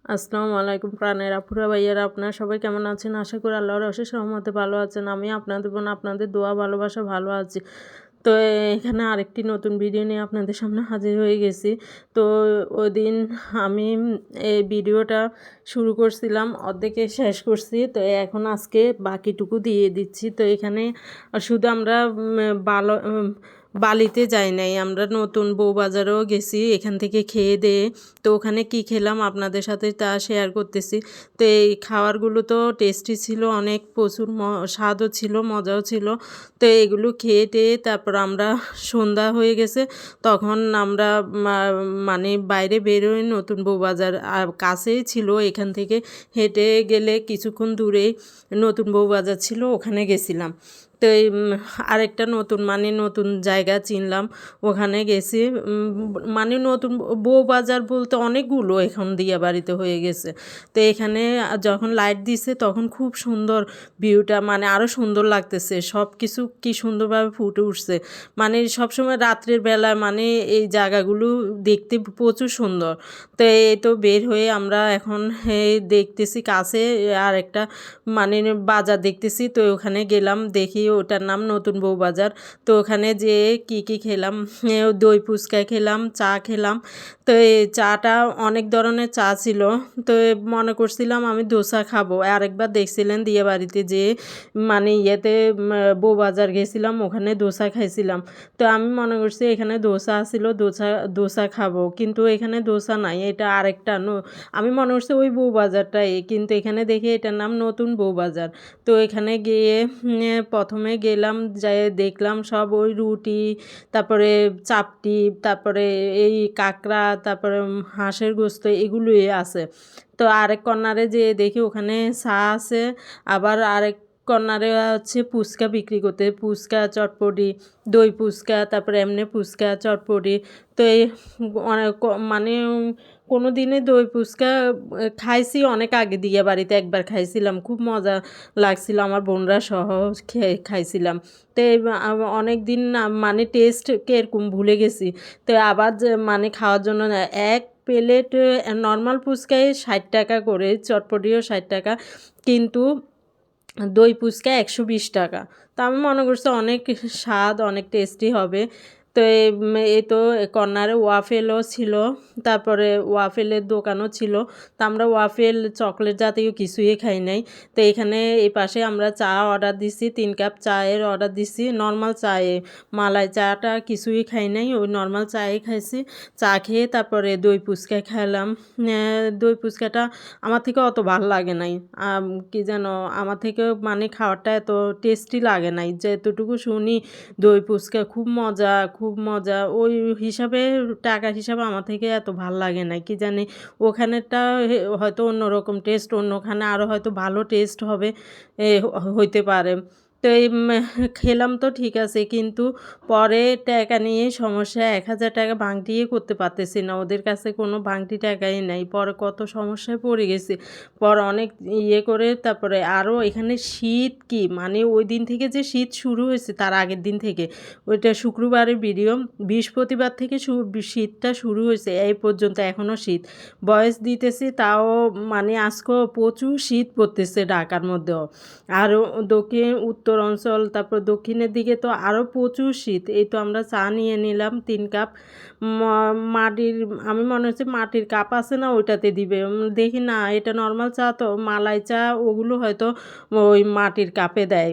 আসসালামু আলাইকুম প্রাণের আপুরা ভাইয়ারা, আপনারা সবাই কেমন আছেন? আশা করি আল্লাহর অশেষ রহমতে ভালো আছেন। আমি আপনাদের বোন, আপনাদের দোয়া ভালোবাসা ভালো আছি। তো এখানে আরেকটি নতুন ভিডিও নিয়ে আপনাদের সামনে হাজির হয়ে গেছি। তো ওই দিন আমি এই ভিডিওটা শুরু করছিলাম, অর্ধেকে শেষ করছি। তো এখন আজকে বাকিটুকু দিয়ে দিচ্ছি। তো এখানে শুধু আমরা ভালো বালিতে যাই নাই, আমরা নতুন বউবাজারেও গেছি। এখান থেকে খেয়ে দিয়ে তো ওখানে কি খেলাম আপনাদের সাথে তা শেয়ার করতেছি। তো এই খাবারগুলো তো টেস্টি ছিল, অনেক প্রচুর স্বাদও ছিল, মজাও ছিল। তো এগুলো খেয়ে টেয়ে তারপর আমরা সন্ধ্যা হয়ে গেছে, তখন আমরা মানে বাইরে বেরোই। নতুন বউবাজার আর কাছেই ছিল, এখান থেকে হেঁটে গেলে কিছুক্ষণ দূরেই নতুন বউবাজার ছিল, ওখানে গেছিলাম। তো এই আরেকটা নতুন জায়গা চিনলাম, ওখানে গেছি। মানে নতুন বউবাজার বলতে অনেকগুলো এখন দিয়াবাড়িতে হয়ে গেছে। তো এখানে যখন লাইট দিছে তখন খুব সুন্দর ভিউটা, মানে আরও সুন্দর লাগতেছে। সব কিছু কি সুন্দরভাবে ফুটে উঠছে। মানে সবসময় রাত্রের বেলা মানে এই জায়গাগুলো দেখতে প্রচুর সুন্দর। তো এই তো বের হয়ে আমরা এখন দেখতেছি কাছে আর একটা মানে বাজার দেখতেছি। তো ওখানে গেলাম, দেখি ওটার নাম নতুন বউবাজার। তো ওখানে যেয়ে কি খেলাম, দই ফুচকা খেলাম, চা খেলাম। তো এই চাটা অনেক ধরনের চা ছিল। তো মনে করছিলাম আমি দোসা খাবো। আরেকবার দেখছিলেন দিয়ে বাড়িতে যে মানে বউবাজার গেছিলাম, ওখানে দোসা খাইছিলাম। তো আমি মনে করছি এখানে দোসা ছিল, দোসা খাবো, কিন্তু এখানে দোসা নাই, এটা আরেকটা আমি মনে করছি ওই বউবাজারটাই, কিন্তু এখানে দেখি এটার নাম নতুন বউবাজার। তো এখানে গিয়ে প্রথমে গেলাম, যাই দেখলাম সব ওই রুটি, তারপরে চাপটি, তারপরে এই কাঁকড়া, তারপরে হাঁসের গোস্ত, এগুলোই আছে। তো আরেক কর্নারে যে দেখি ওখানে চা আছে, আবার আরেক কর্নারে হচ্ছে ফুচকা বিক্রি করতে, ফুচকা চটপটি, দই ফুচকা, তারপরে এমনি ফুচকা চটপটি। তো এই অনেক মানে কোনো দিনে দই ফুচকা খাইছি অনেক আগে, দিয়ে বাড়িতে একবার খাইছিলাম, খুব মজা লাগছিল, আমার বোনরা সহ খাইছিলাম। তো অনেক দিন মানে টেস্ট কীরকম ভুলে গেছি। তো আবার মানে খাওয়ার জন্য এক প্লেট নর্মাল ফুচকায় 60 টাকা করে, চটপটিও 60 টাকা, কিন্তু দই ফুচকা 120 টাকা। তো আমি মনে করছি অনেক স্বাদ, অনেক টেস্টি হবে। তো এই তো কর্নারে ওয়াফেলও ছিল, তারপরে ওয়াফেলের দোকানও ছিল। তো আমরা ওয়াফেল চকলেট জাতীয় কিছুই খাই নাই। তো এখানে এই পাশে আমরা চা অর্ডার দিছি, 3 কাপ চায়ের অর্ডার দিছি, নর্মাল চায়ে, মালাই চাটা কিছুই খাই নাই, ওই নর্মাল চায়ে খাইছি। চা খেয়ে তারপরে দই ফুচকা খেলাম। দই ফুচকাটা আমার থেকে অত ভালো লাগে নাই, কি যেন আমার থেকে মানে খাবারটা এত টেস্টি লাগে নাই। যেতটুকু শুনি দই ফুচকা খুব মজা, খুব মজা, ওই হিসাবে টাকা হিসাবে আমার থেকে এত ভাল লাগে না। কি জানি ওখানেরটা হয়তো অন্যরকম টেস্ট, অন্যখানে আরও হয়তো ভালো টেস্ট হবে, হইতে পারে। তো এই খেলাম তো ঠিক আছে, কিন্তু পরে টাকা নিয়ে সমস্যা, 1,000 টাকা ভাঙটিয়ে করতে পারতেছি না, ওদের কাছে কোনো ভাঙটি টাকাই নাই। পরে কত সমস্যায় পড়ে গেছি, পর অনেক করে তারপরে আরও এখানে শীত, কি মানে ওই দিন থেকে যে শীত শুরু হয়েছে তার আগের দিন থেকে, ওইটা শুক্রবারের ভিডিও, বৃহস্পতিবার থেকে শীতটা শুরু হয়েছে, এই পর্যন্ত এখনও শীত। ভয়েস দিতেছি তাও মানে আজকেও প্রচুর শীত পড়তেছে ঢাকার মধ্যেও। আর দক্ষিণ উত্তর অঞ্চল, তারপর দক্ষিণের দিকে তো আরও প্রচুর শীত। এই তো আমরা চা নিয়ে নিলাম 3 কাপ, মাটির, আমি মনে হচ্ছে মাটির কাপ আছে না ওইটাতে দিবে, দেখি না এটা নর্মাল চা, তো মালাই চা ওগুলো হয়তো ওই মাটির কাপে দেয়।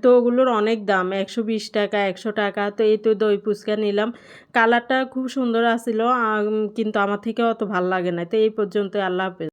তো ওগুলোর অনেক দাম, 120 টাকা, 100 টাকা। তো এই তো দই ফুচকা নিলাম, কালারটা খুব সুন্দর আসছিল, কিন্তু আমার থেকে অত ভাল লাগে না। তো এই পর্যন্ত, আল্লাহ হাফেজ।